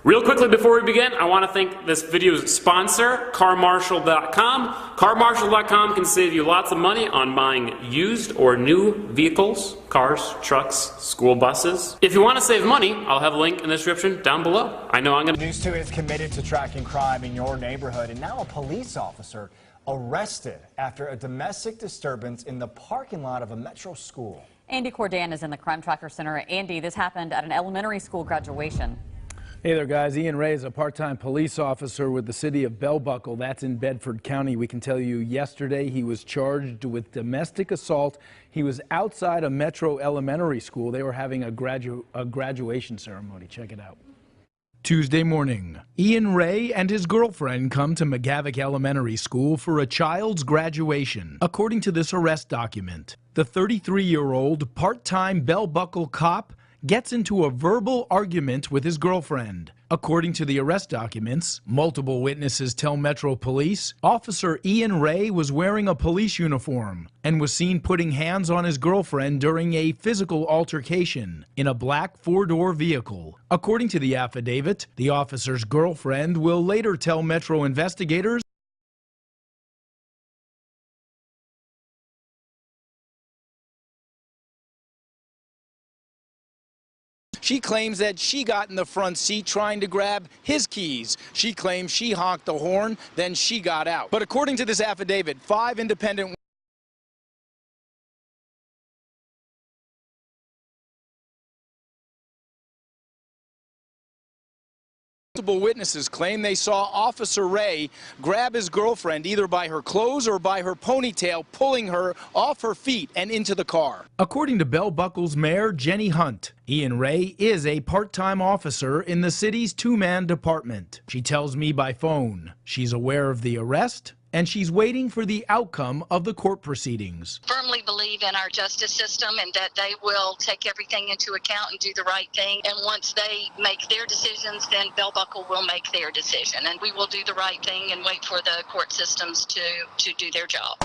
Real quickly before we begin, I want to thank this video's sponsor, CarMarshal.com. CarMarshal.com can save you lots of money on buying used or new vehicles, cars, trucks, school buses. If you want to save money, I'll have a link in the description down below. I know I'm going to... News 2 is committed to tracking crime in your neighborhood, and now a police officer arrested after a domestic disturbance in the parking lot of a metro school. Andy Cordan is in the Crime Tracker Center. Andy, this happened at an elementary school graduation. Hey there, guys. Ian Ray is a part-time police officer with the city of Bell Buckle. That's in Bedford County. We can tell you yesterday he was charged with domestic assault. He was outside a metro elementary school. They were having a graduation ceremony. Check it out. Tuesday morning, Ian Ray and his girlfriend come to McGavock Elementary School for a child's graduation. According to this arrest document, the 33-year-old part-time Bell Buckle cop gets into a verbal argument with his girlfriend. According to the arrest documents, multiple witnesses tell Metro Police Officer Ian Ray was wearing a police uniform and was seen putting hands on his girlfriend during a physical altercation in a black four-door vehicle. According to the affidavit, the officer's girlfriend will later tell Metro investigators she claims that she got in the front seat trying to grab his keys. She claims she honked the horn, then she got out. But according to this affidavit, 5 independent multiple witnesses claim they saw Officer Ray grab his girlfriend either by her clothes or by her ponytail, pulling her off her feet and into the car. According to Bell Buckle's mayor, Jenny Hunt, Ian Ray is a part-time officer in the city's two-man department. She tells me by phone she's aware of the arrest and she's waiting for the outcome of the court proceedings. Firmly believe in our justice system and that they will take everything into account and do the right thing. And once they make their decisions, then Bell Buckle will make their decision. And we will do the right thing and wait for the court systems to do their job.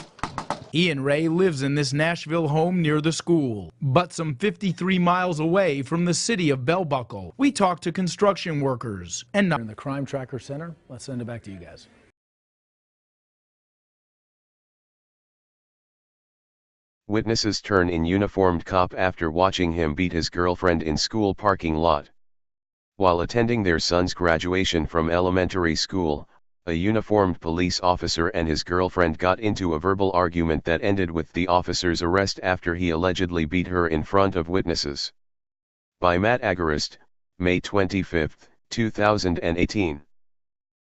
Ian Ray lives in this Nashville home near the school, but some 53 miles away from the city of Bell Buckle. We talked to construction workers and in the Crime Tracker Center. Let's send it back to you guys. Witnesses turn in uniformed cop after watching him beat his girlfriend in school parking lot. While attending their son's graduation from elementary school, a uniformed police officer and his girlfriend got into a verbal argument that ended with the officer's arrest after he allegedly beat her in front of witnesses. By Matt Agarist, May 25, 2018.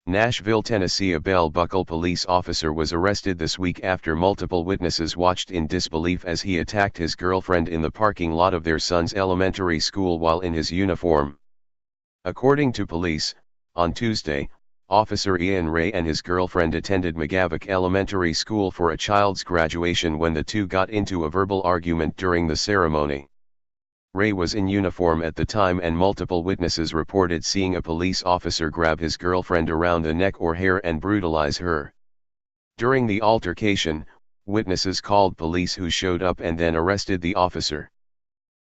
Nashville, Tennessee. A Bell Buckle police officer was arrested this week after multiple witnesses watched in disbelief as he attacked his girlfriend in the parking lot of their son's elementary school while in his uniform. According to police, on Tuesday, Officer Ian Ray and his girlfriend attended McGavock Elementary School for a child's graduation when the two got into a verbal argument during the ceremony. Ray was in uniform at the time and multiple witnesses reported seeing a police officer grab his girlfriend around the neck or hair and brutalize her. During the altercation, witnesses called police who showed up and then arrested the officer.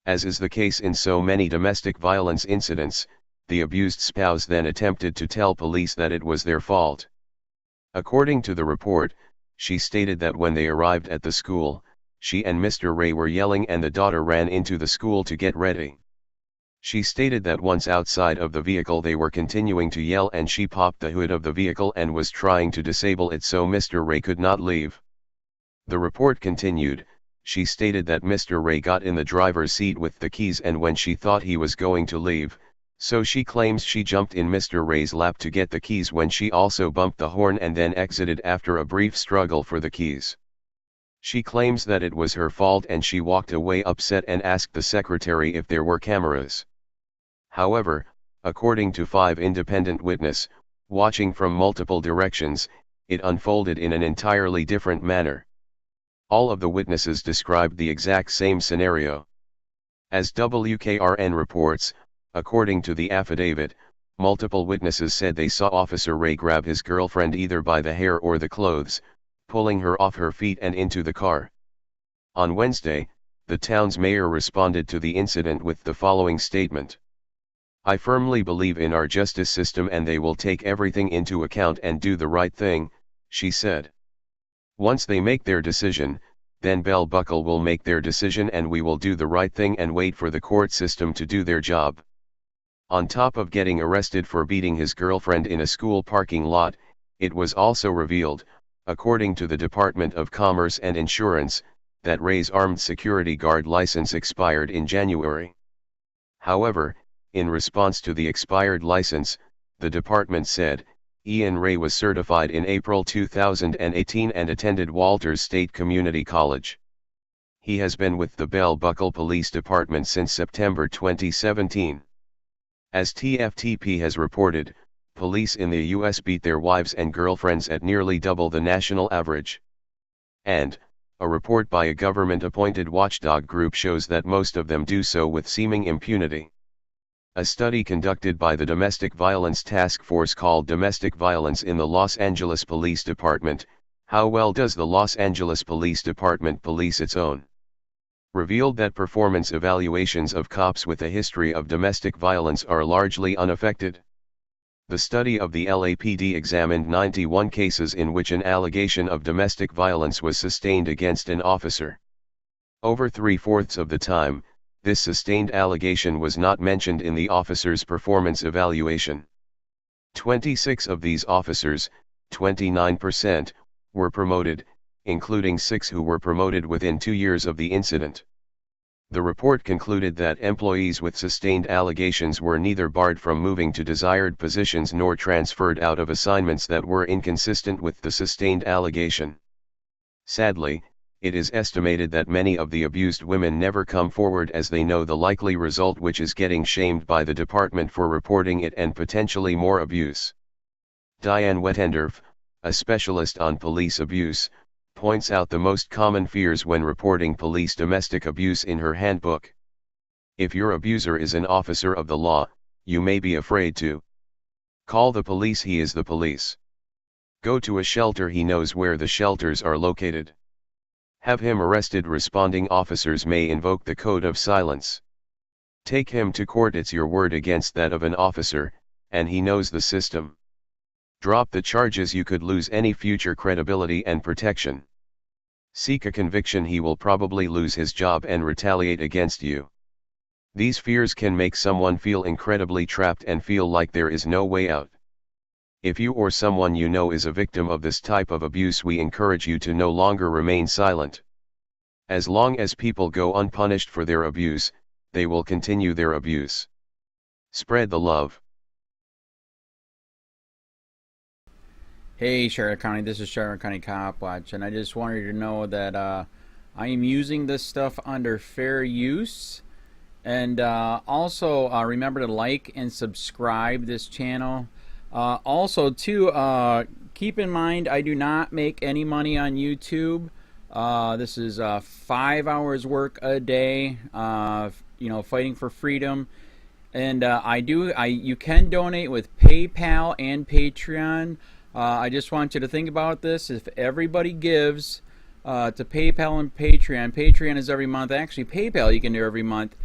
As is the case in so many domestic violence incidents, the abused spouse then attempted to tell police that it was their fault. According to the report, she stated that when they arrived at the school, she and Mr. Ray were yelling and the daughter ran into the school to get ready. She stated that once outside of the vehicle they were continuing to yell and she popped the hood of the vehicle and was trying to disable it so Mr. Ray could not leave. The report continued, she stated that Mr. Ray got in the driver's seat with the keys and when she thought he was going to leave, so she claims she jumped in Mr. Ray's lap to get the keys when she also bumped the horn and then exited after a brief struggle for the keys. She claims that it was her fault and she walked away upset and asked the secretary if there were cameras. However, according to 5 independent witnesses, watching from multiple directions, it unfolded in an entirely different manner. All of the witnesses described the exact same scenario. As WKRN reports, according to the affidavit, multiple witnesses said they saw Officer Ray grab his girlfriend either by the hair or the clothes, pulling her off her feet and into the car. On Wednesday, the town's mayor responded to the incident with the following statement. I firmly believe in our justice system and they will take everything into account and do the right thing, she said. Once they make their decision, then Bell Buckle will make their decision and we will do the right thing and wait for the court system to do their job. On top of getting arrested for beating his girlfriend in a school parking lot, it was also revealed, according to the Department of Commerce and Insurance, that Ray's armed security guard license expired in January. However, in response to the expired license, the department said, Ian Ray was certified in April 2018 and attended Walters State Community College. He has been with the Bell Buckle Police Department since September 2017. As TFTP has reported, police in the U.S. beat their wives and girlfriends at nearly double the national average. And, a report by a government-appointed watchdog group shows that most of them do so with seeming impunity. A study conducted by the Domestic Violence Task Force called Domestic Violence in the Los Angeles Police Department, How Well Does the Los Angeles Police Department Police Its Own? Revealed that performance evaluations of cops with a history of domestic violence are largely unaffected. The study of the LAPD examined 91 cases in which an allegation of domestic violence was sustained against an officer. Over 3/4 of the time, this sustained allegation was not mentioned in the officer's performance evaluation. 26 of these officers, 29%, were promoted, including 6 who were promoted within 2 years of the incident. The report concluded that employees with sustained allegations were neither barred from moving to desired positions nor transferred out of assignments that were inconsistent with the sustained allegation. Sadly, it is estimated that many of the abused women never come forward as they know the likely result, which is getting shamed by the department for reporting it and potentially more abuse. Diane Wettendorf, a specialist on police abuse, points out the most common fears when reporting police domestic abuse in her handbook. If your abuser is an officer of the law, you may be afraid to call the police. He is the police. Go to a shelter. He knows where the shelters are located. Have him arrested. Responding officers may invoke the code of silence. Take him to court. It's your word against that of an officer, and he knows the system. Drop the charges. You could lose any future credibility and protection. Seek a conviction. He will probably lose his job and retaliate against you. These fears can make someone feel incredibly trapped and feel like there is no way out. If you or someone you know is a victim of this type of abuse, we encourage you to no longer remain silent. As long as people go unpunished for their abuse, they will continue their abuse. Spread the love. Hey Charlotte County, this is Charlotte County COPWATCH, and I just wanted you to know that I am using this stuff under fair use. And also remember to like and subscribe this channel. Also too, keep in mind I do not make any money on YouTube. This is 5 hours work a day, you know, fighting for freedom. And you can donate with PayPal and Patreon. I just want you to think about this. If everybody gives to PayPal and Patreon, Patreon is every month. Actually, PayPal you can do every month.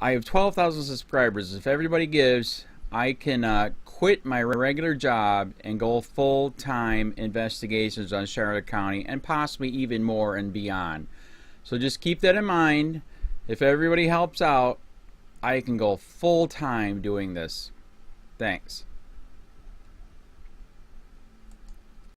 I have 12,000 subscribers. If everybody gives, I can quit my regular job and go full-time investigations on Charlotte County and possibly even more and beyond. So just keep that in mind. If everybody helps out, I can go full-time doing this. Thanks.